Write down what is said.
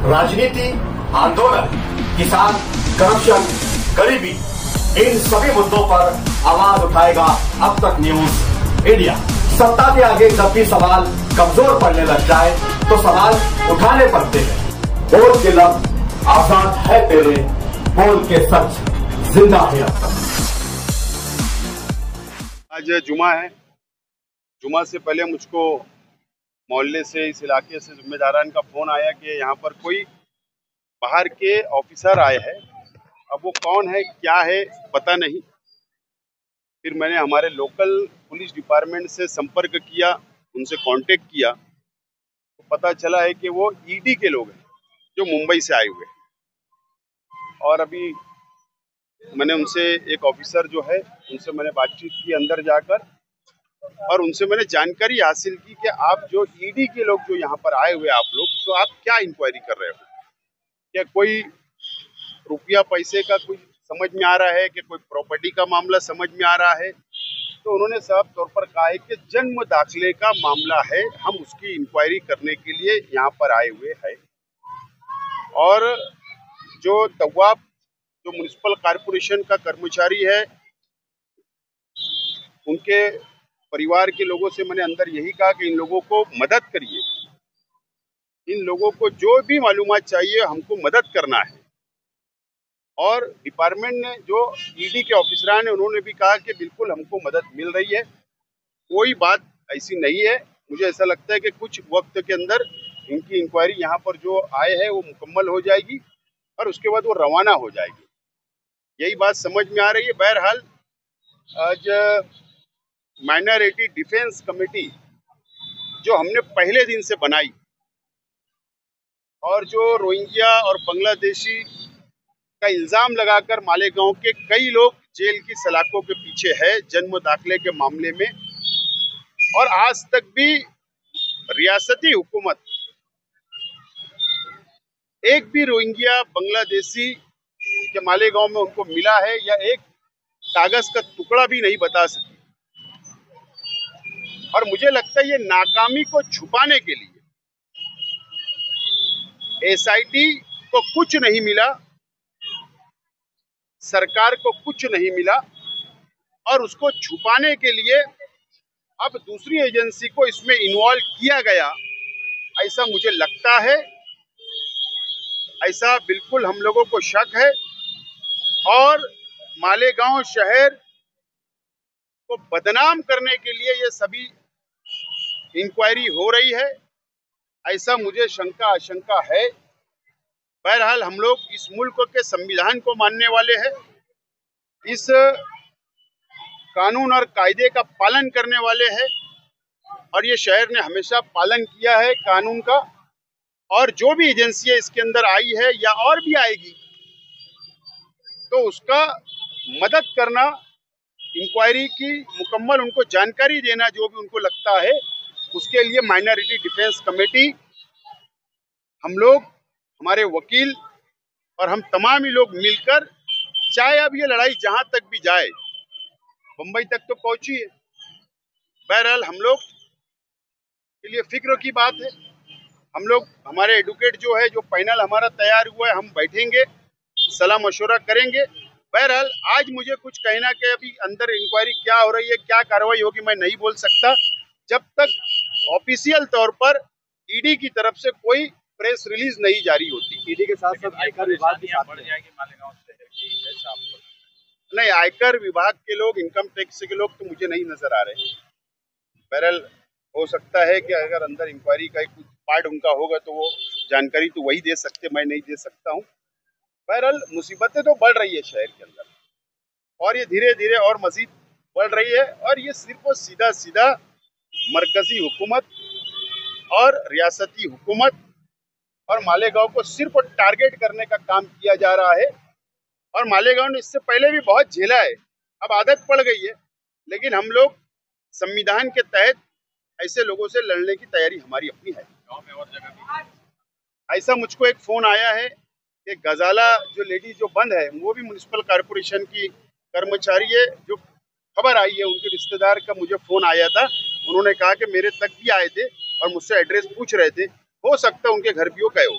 राजनीति, आंदोलन, किसान, करप्शन, गरीबी, इन सभी मुद्दों पर आवाज उठाएगा अब तक न्यूज इंडिया। सत्ता के आगे जब भी सवाल कमजोर पड़ने लग जाए तो सवाल उठाने पड़ते हैं। बोल के लफ्ज आजाद है तेरे, बोल के सच जिंदा है अब तक। आज जुमा है। जुमा से पहले मुझको मोहल्ले से, इस इलाके से जिम्मेदारान का फोन आया कि यहाँ पर कोई बाहर के ऑफिसर आए हैं। अब वो कौन है, क्या है, पता नहीं। फिर मैंने हमारे लोकल पुलिस डिपार्टमेंट से संपर्क किया, उनसे कांटेक्ट किया, तो पता चला है कि वो ईडी के लोग हैं जो मुंबई से आए हुए हैं। और अभी मैंने उनसे, एक ऑफिसर जो है, उनसे मैंने बातचीत की अंदर जाकर, और उनसे मैंने जानकारी हासिल की कि आप जो ईडी के लोग जो यहाँ पर आए हुए आप लोग, तो आप क्या इंक्वायरी कर रहे हो? क्या कोई रुपया पैसे का कुछ समझ में आ रहा है कि कोई प्रॉपर्टी का मामला समझ में आ रहा है? तो उन्होंने साफ तौर पर कहा है कि जन्म दाखिले का मामला है, हम उसकी इंक्वायरी करने के लिए यहाँ पर आए हुए हैं। और जो तवाब, जो म्युनिसिपल कॉर्पोरेशन का कर्मचारी है, उनके परिवार के लोगों से मैंने अंदर यही कहा कि इन लोगों को मदद करिए, इन लोगों को जो भी मालूमात चाहिए हमको मदद करना है। और डिपार्टमेंट ने, जो ईडी के ऑफिसरान है, उन्होंने भी कहा कि बिल्कुल हमको मदद मिल रही है, कोई बात ऐसी नहीं है। मुझे ऐसा लगता है कि कुछ वक्त के अंदर इनकी इंक्वायरी यहाँ पर जो आए हैं वो मुकम्मल हो जाएगी और उसके बाद वो रवाना हो जाएगी, यही बात समझ में आ रही है। बहरहाल आज माइनॉरिटी डिफेंस कमेटी जो हमने पहले दिन से बनाई, और जो रोहिंग्या और बांग्लादेशी का इल्जाम लगाकर मालेगांव के कई लोग जेल की सलाखों के पीछे है जन्म दाखिले के मामले में, और आज तक भी रियासती हुकूमत एक भी रोहिंग्या बांग्लादेशी के मालेगांव में उनको मिला है या एक कागज का टुकड़ा भी नहीं बता सकी। और मुझे लगता है ये नाकामी को छुपाने के लिए एसआईटी को कुछ नहीं मिला, सरकार को कुछ नहीं मिला, और उसको छुपाने के लिए अब दूसरी एजेंसी को इसमें इन्वॉल्व किया गया, ऐसा मुझे लगता है। ऐसा बिल्कुल हम लोगों को शक है। और मालेगांव शहर को बदनाम करने के लिए ये सभी इंक्वायरी हो रही है, ऐसा मुझे आशंका है। बहरहाल हम लोग इस मुल्क के संविधान को मानने वाले हैं, इस कानून और कायदे का पालन करने वाले हैं, और ये शहर ने हमेशा पालन किया है कानून का। और जो भी एजेंसियां इसके अंदर आई है या और भी आएगी, तो उसका मदद करना, इंक्वायरी की मुकम्मल उनको जानकारी देना, जो भी उनको लगता है, उसके लिए माइनॉरिटी डिफेंस कमेटी, हम लोग, हमारे वकील और हम तमाम ही लोग मिलकर, चाहे अब ये लड़ाई जहां तक भी जाए, बंबई तक तो पहुंची है, बहरहाल हम लोग के लिए फिक्र की बात है। हम लोग, हमारे एडवोकेट जो है, जो पैनल हमारा तैयार हुआ है, हम बैठेंगे, सलाह मशवरा करेंगे। बहरहाल आज मुझे कुछ कहना कि अभी अंदर इंक्वायरी क्या हो रही है, क्या कार्रवाई होगी, मैं नहीं बोल सकता जब तक ऑफिशियल तौर पर ईडी की तरफ से कोई प्रेस रिलीज नहीं जारी होती। ईडी के साथ साथ आयकर विभाग भी साथ में जाएगी मालेगांव शहर की, ऐसा आपको? नहीं, आयकर विभाग के लोग, इनकम टैक्स के लोग तो मुझे नहीं नजर आ रहे। बहरहाल हो सकता है कि अगर अंदर इंक्वायरी का कुछ पार्ट उनका होगा तो वो जानकारी तो वही दे सकते, मैं नहीं दे सकता हूँ। बहरहाल मुसीबतें तो बढ़ रही है शहर के अंदर, और ये धीरे धीरे और मजीद बढ़ रही है। और ये सिर्फ और सीधा मरकजी हुकूमत और रियासती हुकूमत और मालेगांव को सिर्फ टारगेट करने का काम किया जा रहा है। और मालेगांव ने इससे पहले भी बहुत झेला है, अब आदत पड़ गई है, लेकिन हम लोग संविधान के तहत ऐसे लोगों से लड़ने की तैयारी हमारी अपनी है। गाँव में और जगह भी ऐसा मुझको एक फोन आया है कि गजाला जो लेडी जो बंद है, वो भी म्युनिसिपल कॉर्पोरेशन की कर्मचारी है। जो खबर आई है, उनके रिश्तेदार का मुझे फोन आया था, उन्होंने कहा कि मेरे तक भी आए थे और मुझसे एड्रेस पूछ रहे थे, हो सकता है उनके घर भी वो गए हो।